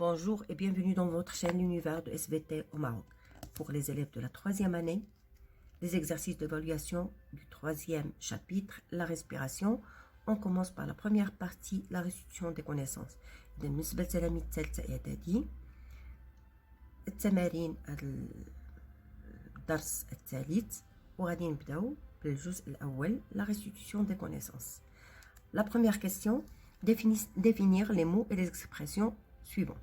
Bonjour et bienvenue dans votre chaîne L'Univers de SVT au Maroc. Pour les élèves de la troisième année, les exercices d'évaluation du troisième chapitre, la respiration. On commence par la première partie, la restitution des connaissances. بالنسبة لتلاميذ الثالثة إعدادي التمارين الدرس الثالث وغادي نبداو بالجزء الأول la restitution des connaissances. La première question, définir les mots et les expressions suivantes.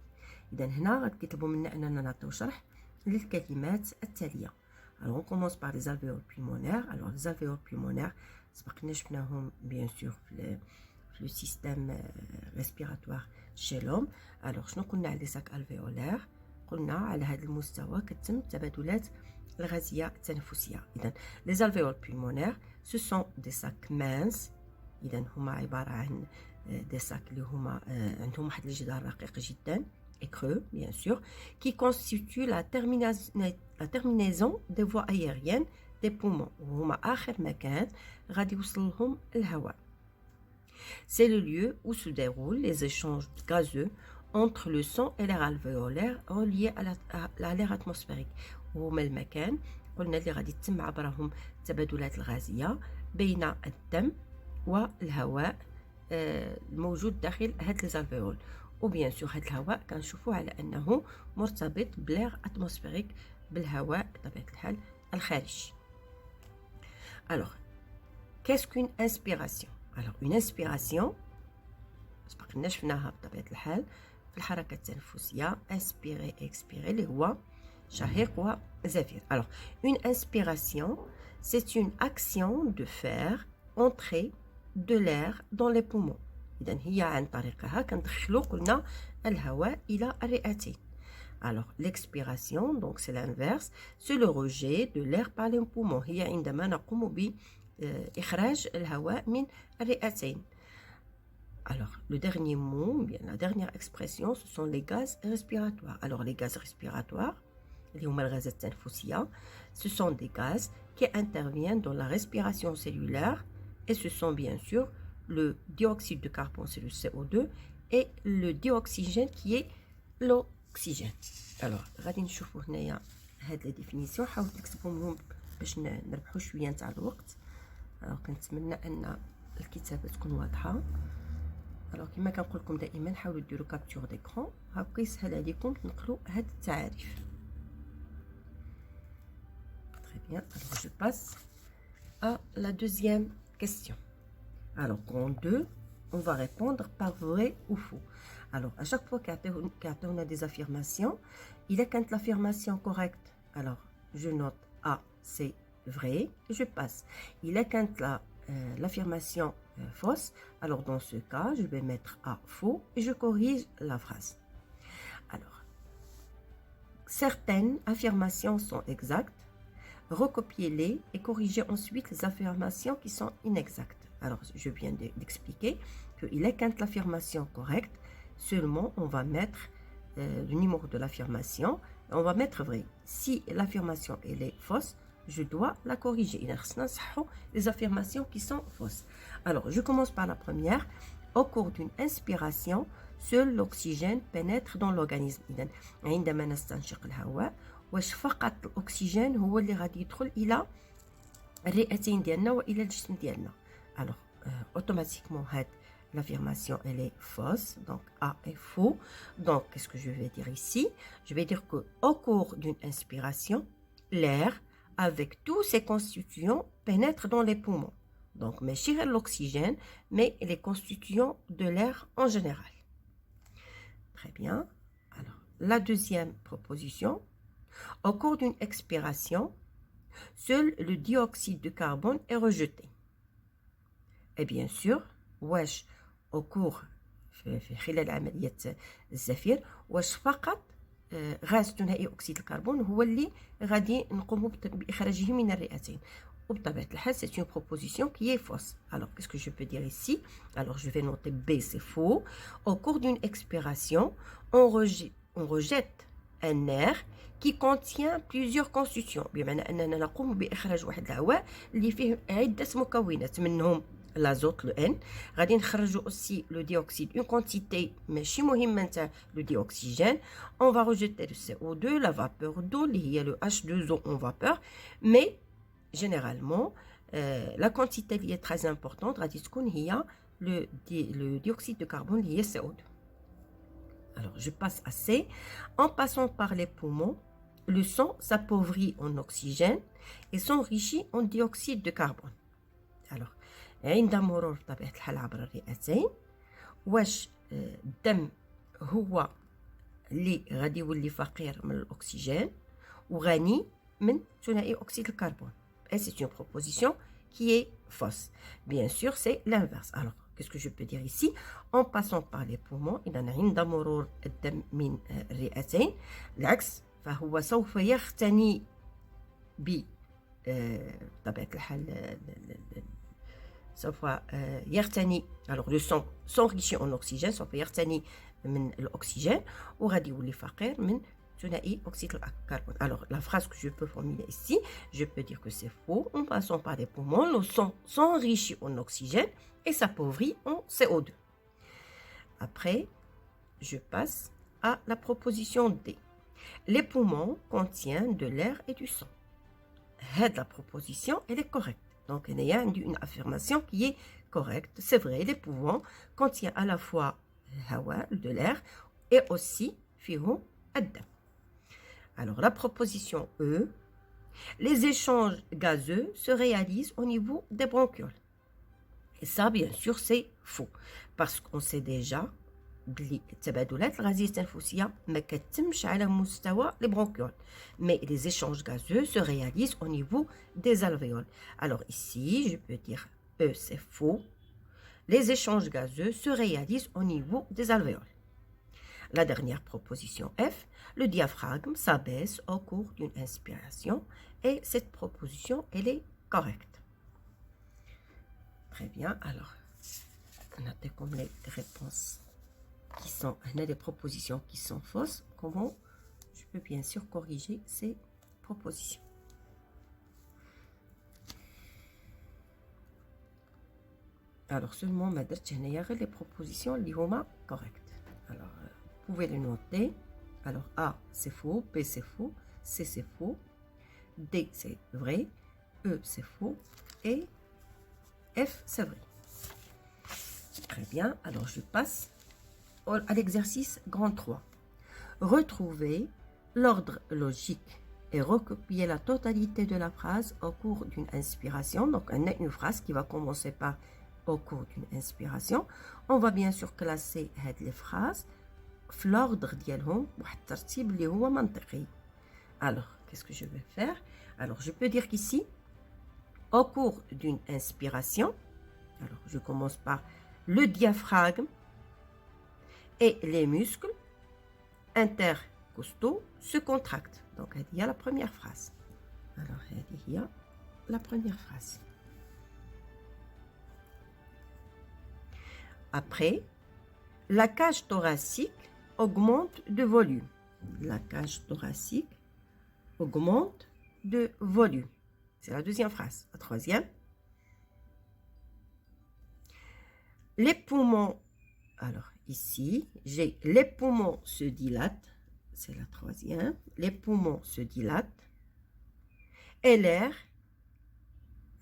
إذا هنا غتطلبوا منا أننا نعطيو شرح للكلمات التالية. Alors on commence par les alvéoles pulmonaires. Alors les alvéoles pulmonaires سبقنا شفناهم bien sûr في le système respiratoire chez l'homme. Alors شنو قلنا على les sacs alvéolaires؟ قلنا على هذا المستوى كتم التبادلات الغازية التنفسية. إذا les alvéoles pulmonaires ce sont des sacs minces. إذا هما عبارة عن des sacs اللي هما عندهم واحد الجدار رقيق جدا et creux bien sûr qui constituent la terminaison des voies aériennes des poumons وهما آخر مكان غادي يوصل لهم الهواء. C'est le lieu où se déroulent les échanges gazeux entre le sang et l'air alvéolaire reliés à l'air atmosphérique. وهما المكان قلنا اللي غادي تتم عبرهم التبادلات الغازية بين الدم والهواء الموجود داخل هاد الالفيول. وبيان سور هاد الهواء كنشوفوه على انه مرتبط بلير اتموسفيريك بالهواء بطبيعه الحال الخارجي. Alors, qu'est-ce qu'une inspiration? Alors, une inspiration سبقنا شفناها بطبيعه الحال في الحركه التنفسيه inspirer expirer اللي هو شهيق وزفير. Alors, une inspiration, c'est une action de faire entrer de l'air dans les poumons. إذن هي عن طريقها كندخلو قلنا الهواء إلى الرئتين. Alors l'expiration donc c'est l'inverse, c'est le rejet de l'air par les poumons. هي عندما نقوم بإخراج الهواء من الرئتين. Alors le dernier mot, bien la dernière expression, ce sont les gaz respiratoires. Alors les gaz respiratoires اللي هما الغازات التنفسية, ce sont des gaz qui interviennent dans la respiration cellulaire. Et ce sont bien sûr le dioxyde de carbone, c'est le CO2, et le dioxygène qui est l'oxygène. Alors, غادي نشوفوا هنايا هاد لي ديفينيسيون، حاولوا تكتبوهم لهم باش نربحوا شويه نتاع الوقت. alors كنتمنى ان الكتابه تكون واضحه. alors كما كنقول لكم دائما حاولوا ديروا كابتور ديكرون هكا يسهل عليكم تنقلوا هاد التعاريف. Très bien, alors je passe à la deuxième question. Alors, en 2, on va répondre par vrai ou faux. Alors, à chaque fois qu'on a des affirmations, il est quand l'affirmation correcte. Alors, je note A, c'est vrai, je passe. Il est quand l'affirmation fausse. Alors, dans ce cas, je vais mettre A, faux, et je corrige la phrase. Alors, certaines affirmations sont exactes. Recopiez-les et corrigez ensuite les affirmations qui sont inexactes. Alors, je viens d'expliquer qu'il est quand l'affirmation correcte, seulement on va mettre le numéro de l'affirmation, on va mettre vrai. Si l'affirmation elle est fausse, je dois la corriger. Il y a les affirmations qui sont fausses. Alors, je commence par la première. Au cours d'une inspiration, seul l'oxygène pénètre dans l'organisme. إذن عندما نستنشق الهواء واش فقط الأكسجين هو اللي غادي يدخل إلى الرئتين ديالنا وإلى الجسم ديالنا. Alors, automatiquement, l'affirmation, elle est fausse. Donc, A est faux. Donc, qu'est-ce que je vais dire ici? Je vais dire qu'au cours d'une inspiration, l'air, avec tous ses constituants, pénètre dans les poumons. Donc, mais l'oxygène, mais les constituants de l'air en général. Très bien. Alors, la deuxième proposition. Au cours d'une expiration, seul le dioxyde de carbone est rejeté. Et bien sûr, واش au cours في خلال عملية الزفير واش فقط غاز ثنائي أكسيد الكربون هو اللي غادي نقوم بإخراجه من الرئتين. وبطبيعة الحال c'est une proposition qui est fausse. Alors qu'est-ce que je peux dire ici? Alors je vais noter B, c'est faux. Au cours d'une expiration, on rejette un air qui contient plusieurs constituants. بمعنى أننا نقوم بإخراج واحد الهواء اللي فيه عدة مكونات منهم l'azote, le N. غادي نخرجوا aussi le dioxyde, une quantité ماشي مهمة نتاع le dioxygène. On va rejeter le CO2, la vapeur d'eau, اللي هي le H2O en vapeur. Mais généralement, la quantité اللي est très importante غادي تكون هي le dioxyde de carbone اللي هي CO2. Alors, je passe à C. En passant par les poumons, le sang s'appauvrit en oxygène et s'enrichit en dioxyde de carbone. Alors, عند مرور بطبيعة الحال عبر الرئتين واش الدم هو اللي غادي يولي فقير من الأكسجين وغني من ثنائي أكسيد الكربون. Et c'est une proposition qui est fausse. Bien sûr, c'est l'inverse. Alors, qu'est-ce que je peux dire ici? En passant par les poumons, إذا عند مرور الدم من الرئتين العكس فهو سوف يغتني بطبيعة الحال سوف يغتني alors le sang s'enrichit en oxygène سوف يغتني من الأكسجين وغادي يولي فقير من ثنائي أكسيد الكربون. Alors la phrase que je peux formuler ici, je peux dire que c'est faux. En passant par les poumons, le sang s'enrichit en oxygène et s'appauvrit en CO2. Après, je passe à la proposition D. Les poumons contiennent de l'air et du sang. La proposition, elle est correcte. Donc, il y a une affirmation qui est correcte. C'est vrai, les poumons contiennent à la fois de l'air et aussi فيهم الدم. Alors, la proposition E, les échanges gazeux se réalisent au niveau des bronchioles. Et ça, bien sûr, c'est faux. Parce qu'on sait déjà que التبادلات الغازية التنفسية ما كتمش على مستوى les bronchioles. Mais les échanges gazeux se réalisent au niveau des alvéoles. Alors ici, je peux dire E, c'est faux. Les échanges gazeux se réalisent au niveau des alvéoles. La dernière proposition F, le diaphragme s'abaisse au cours d'une inspiration et cette proposition, elle est correcte. Très bien, alors, on a comme les réponses qui sont, on a des propositions qui sont fausses. Comment je peux bien sûr corriger ces propositions? Alors, seulement, il y a les propositions qui sont correctes. Alors, vous pouvez les noter. Alors, A, c'est faux. B, c'est faux. C, c'est faux. D, c'est vrai. E, c'est faux. Et F, c'est vrai. Très bien. Alors, je passe à l'exercice grand 3. Retrouvez l'ordre logique et recopier la totalité de la phrase au cours d'une inspiration. Donc, on a une phrase qui va commencer par au cours d'une inspiration. On va bien sûr classer les phrases في l'ordre ديالهم واحد الترتيب اللي هو منطقي. Alors, qu'est-ce que je vais faire? Alors, je peux dire qu'ici, au cours d'une inspiration, alors je commence par le diaphragme et les muscles intercostaux se contractent. Donc, il y a la première phrase. Alors, il y a la première phrase. Après, la cage thoracique augmente de volume. La cage thoracique augmente de volume. C'est la deuxième phrase. La troisième. Les poumons. Alors, ici, j'ai les poumons se dilatent. C'est la troisième. Les poumons se dilatent. Et l'air.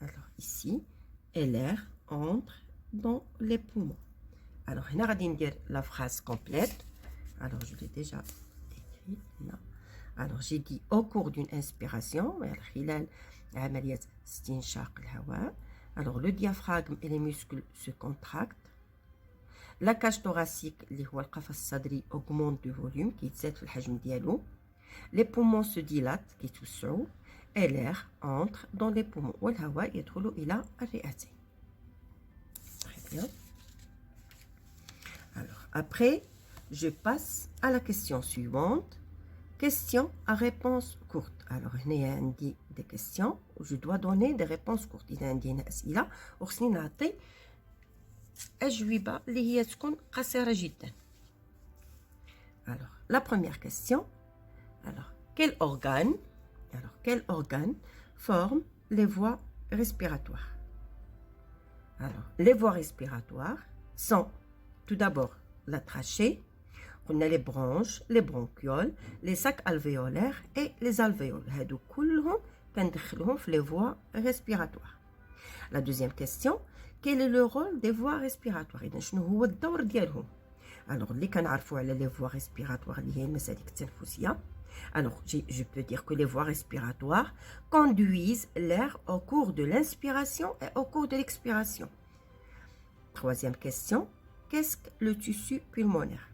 Alors, ici. Et l'air entre dans les poumons. Alors, on va dire la phrase complète. Alors, je l'ai déjà écrit. Non. Alors, j'ai dit au cours d'une inspiration. Alors, le diaphragme et les muscles se contractent. La cage thoracique, augmente de volume, les poumons se dilatent, et l'air entre dans les poumons. Très bien. Alors, après, je passe à la question suivante. Question à réponse courte. Alors, il y a des questions où je dois donner des réponses courtes. Il y a des questions où نعطي أجوبة اللي هي تكون قصيرة جدا. Alors, la première question. Alors, quel organe forme les voies respiratoires? Alors, les voies respiratoires sont tout d'abord la trachée, on a les bronches, les bronchioles, les sacs alvéolaires et les alvéoles. هادو كلهم كندخلهم في les voies respiratoires. La deuxième question, quel est le rôle des voies respiratoires؟ إذا شنو هو الدور ديالهم؟ Alors, اللي كنعرفوا على les voies respiratoires اللي هي المسالك التنفسية. Alors, je peux dire que les voies respiratoires conduisent l'air au cours de l'inspiration et au cours de l'expiration. Troisième question, qu'est-ce que le tissu pulmonaire?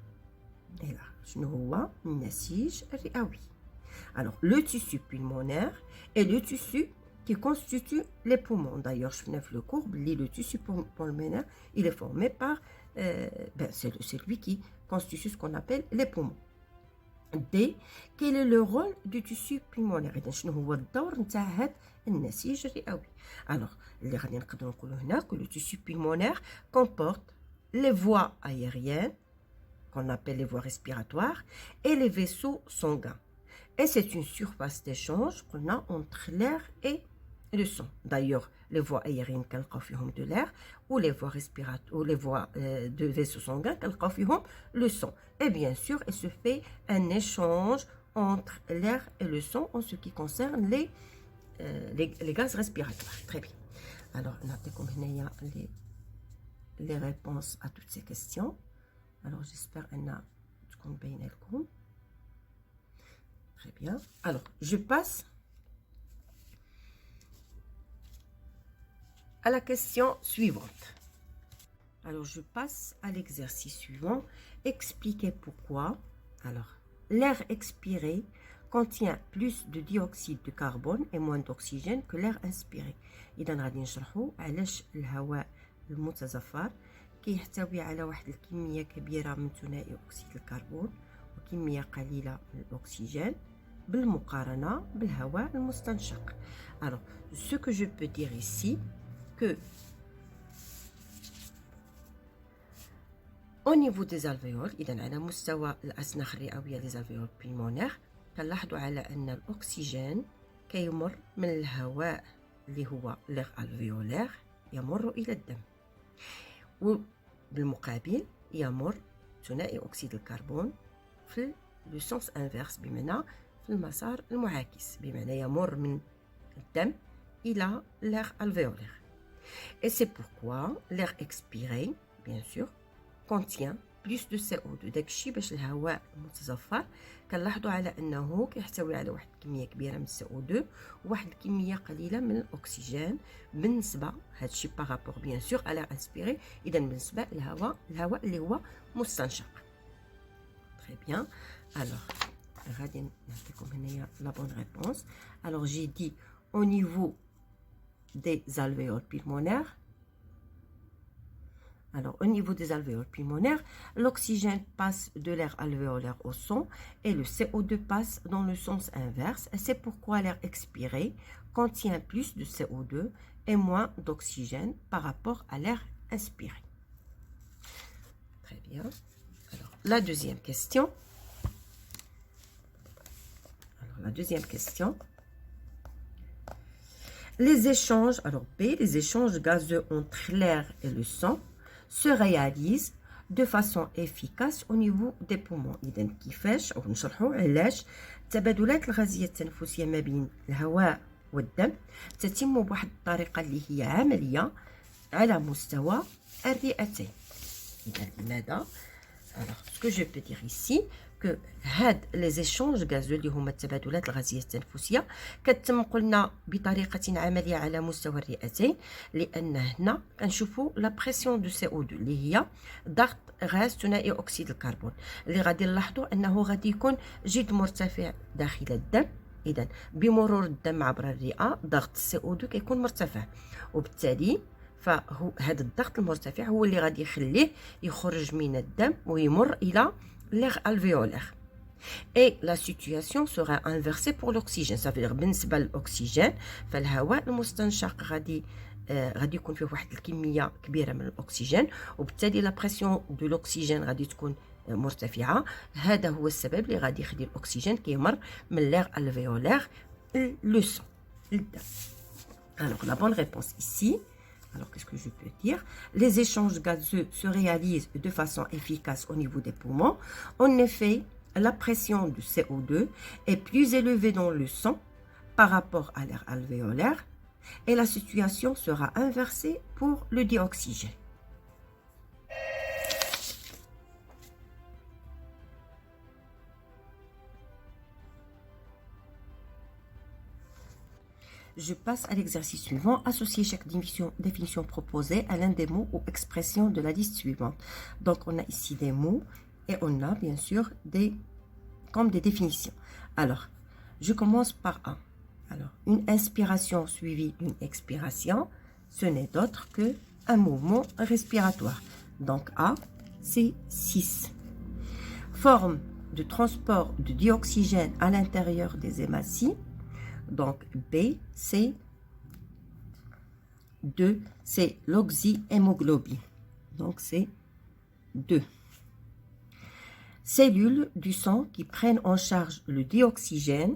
Et là, شنو هو النسيج الرئوي. Alors, le tissu pulmonaire est le tissu qui constitue les poumons. D'ailleurs, je finis le cours, le tissu pulmonaire, il est formé par, c'est lui qui constitue ce qu'on appelle les poumons. D. Quel est le rôle du tissu pulmonaire؟ إذا شنو هو الدور نتاع هذا النسيج الرئوي؟ Alors, اللي غادي نقدروا نقولوا هنا que le tissu pulmonaire comporte les voies aériennes qu'on appelle les voies respiratoires et les vaisseaux sanguins. Et c'est une surface d'échange qu'on a entre l'air et le sang. D'ailleurs, les voies aériennes كنلقاو فيهم de l'air ou les voies respiratoires ou les voies de vaisseaux sanguins كنلقاو فيهم le sang. Et bien sûr, il se fait un échange entre l'air et le sang en ce qui concerne les gaz respiratoires. Très bien. Alors, نعطيكم هنايا les réponses à toutes ces questions. Alors, j'espère أن تكون باينة لكم. Très bien. Alors, je passe à la question suivante. Alors, je passe à l'exercice suivant. Expliquez pourquoi. Alors, l'air expiré contient plus de dioxyde de carbone et moins d'oxygène que l'air inspiré. إذا غادي نشرحوا علاش الهواء المتزفر كيحتوي على واحد الكمية كبيرة من ثنائي أكسيد الكربون وكمية قليلة من الأكسجين بالمقارنة بالهواء المستنشق. Alors, ce que je peux dire ici, que au niveau des alvéoles، إذا على مستوى الأسنخ الرئوية les alvéoles pulmonaires، كنلاحظوا على أن الأكسجين كيمر من الهواء اللي هو l'air alvéolaire يمر إلى الدم، وبالمقابل يمر ثنائي أكسيد الكربون في لو سونس انفيرس، بمعنى في المسار المعاكس، بمعنى يمر من الدم إلى l'air alvéolaire. Et c'est pourquoi l'air expiré, bien sûr, contient plus de CO2. داكشي باش الهواء المتزفر كنلاحظوا على انه كيحتوي على واحد الكميه كبيره من CO2 وواحد الكميه قليله من الاكسجين بالنسبه هادشي بارابور بيان سور على انسبيري، اذا بالنسبه للهواء اللي هو مستنشق. تري بيان. الوغ غادي نعطيكم هنايا لا بون ريبونس. الوغ جي دي au niveau des alvéoles pulmonaires. Alors, au niveau des alvéoles pulmonaires, l'oxygène passe de l'air alvéolaire au sang et le CO2 passe dans le sens inverse. Et c'est pourquoi l'air expiré contient plus de CO2 et moins d'oxygène par rapport à l'air inspiré. Très bien. Alors, la deuxième question. Les échanges, alors B, les échanges gazeux entre l'air et le sang se réalisent de façon efficace au niveau des poumons. إذا كيفاش أو نشرحوا علاش التبادلات الغازية التنفسية ما بين الهواء والدم تتم بواحد الطريقة اللي هي عملية على مستوى الرئتين. إذا لماذا؟ Alors, ce que je peux dire ici, que هاد les échanges gazeux اللي هما التبادلات الغازية التنفسية كتتم قلنا بطريقة عملية على مستوى الرئتين، لأن هنا كنشوفوا لا بريسيون دو CO2 اللي هي ضغط غاز ثنائي أكسيد الكربون، اللي غادي نلاحظوا أنه غادي يكون جد مرتفع داخل الدم. إذا بمرور الدم عبر الرئة ضغط CO2 كيكون مرتفع، وبالتالي فهذا الضغط المرتفع هو اللي غادي يخليه يخرج من الدم ويمر إلى l'air alvéolaire. Et la situation sera inversée pour l'oxygène. Ça veut dire بالنسبة للأكسجين فالهواء المستنشق غادي يكون فيه واحد الكمية كبيرة من الأكسجين، وبالتالي لا بريسيون دو الأكسجين غادي تكون مرتفعة. هذا هو السبب اللي غادي يخلي الأكسجين كيمر من l'air alvéolaire لو سون للدم. Alors la bonne réponse ici, Alors, qu'est-ce que je peux dire? Les échanges gazeux se réalisent de façon efficace au niveau des poumons. En effet, la pression du CO2 est plus élevée dans le sang par rapport à l'air alvéolaire et la situation sera inversée pour le dioxygène. Je passe à l'exercice suivant. Associer chaque définition proposée à l'un des mots ou expressions de la liste suivante. Donc, on a ici des mots et on a bien sûr comme des définitions. Alors, je commence par A. Alors, une inspiration suivie d'une expiration, ce n'est d'autre qu'un mouvement respiratoire. Donc, A, c'est 6. Forme de transport de dioxygène à l'intérieur des hématies. Donc, B, c'est 2, c'est l'oxyhémoglobine. Donc, c'est 2. Cellules du sang qui prennent en charge le dioxygène.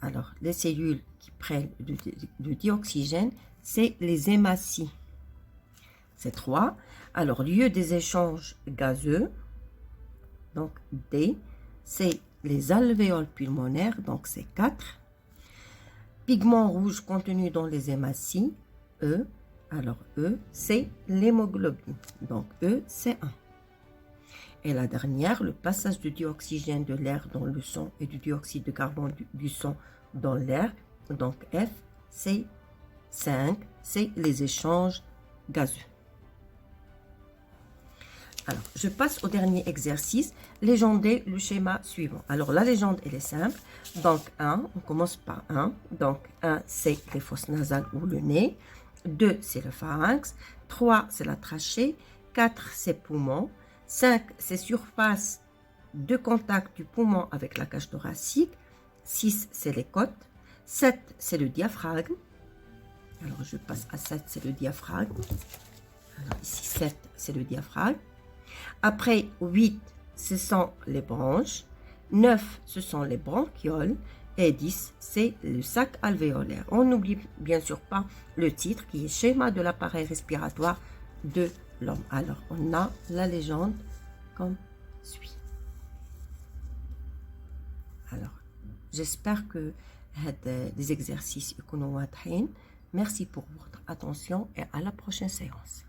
Alors, les cellules qui prennent le dioxygène, c'est les hématies. C'est 3. Alors, lieu des échanges gazeux. Donc, D, c'est les alvéoles pulmonaires. Donc, c'est 4. Pigment rouge contenu dans les hématies, E. Alors, E, c'est l'hémoglobine. Donc, E, c'est 1. Et la dernière, le passage du dioxygène de l'air dans le sang et du dioxyde de carbone du sang dans l'air. Donc, F, c'est 5. C'est les échanges gazeux. Alors, je passe au dernier exercice. Légender le schéma suivant. Alors, la légende, elle est simple. Donc, 1, on commence par 1. Donc, 1, c'est les fosses nasales ou le nez. 2, c'est le pharynx. 3, c'est la trachée. 4, c'est poumon. 5, c'est surface de contact du poumon avec la cage thoracique. 6, c'est les côtes. 7, c'est le diaphragme. Alors, je passe à 7, c'est le diaphragme. Alors, ici, 7, c'est le diaphragme. Après, 8, ce sont les branches. 9, ce sont les bronchioles. Et 10, c'est le sac alvéolaire. On n'oublie bien sûr pas le titre qui est schéma de l'appareil respiratoire de l'homme. Alors, on a la légende comme suit. Alors, j'espère que les exercices sont واضحين. Merci pour votre attention et à la prochaine séance.